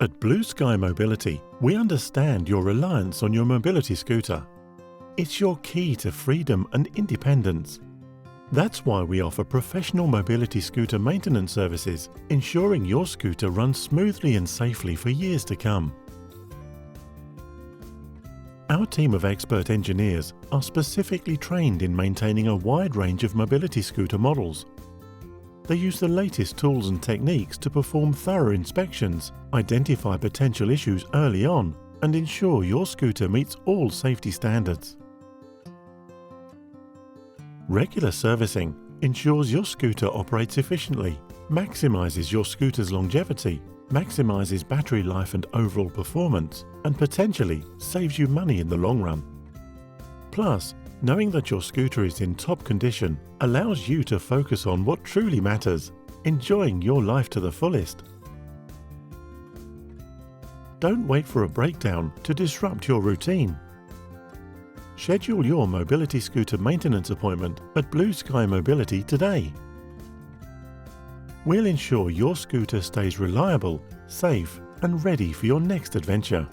At Blue Sky Mobility, we understand your reliance on your mobility scooter. It's your key to freedom and independence. That's why we offer professional mobility scooter maintenance services, ensuring your scooter runs smoothly and safely for years to come. Our team of expert engineers are specifically trained in maintaining a wide range of mobility scooter models. They use the latest tools and techniques to perform thorough inspections, identify potential issues early on, and ensure your scooter meets all safety standards. Regular servicing ensures your scooter operates efficiently, maximizes your scooter's longevity, maximizes battery life and overall performance, and potentially saves you money in the long run. Plus, knowing that your scooter is in top condition allows you to focus on what truly matters, enjoying your life to the fullest. Don't wait for a breakdown to disrupt your routine. Schedule your mobility scooter maintenance appointment at Blue Sky Mobility today. We'll ensure your scooter stays reliable, safe, and ready for your next adventure.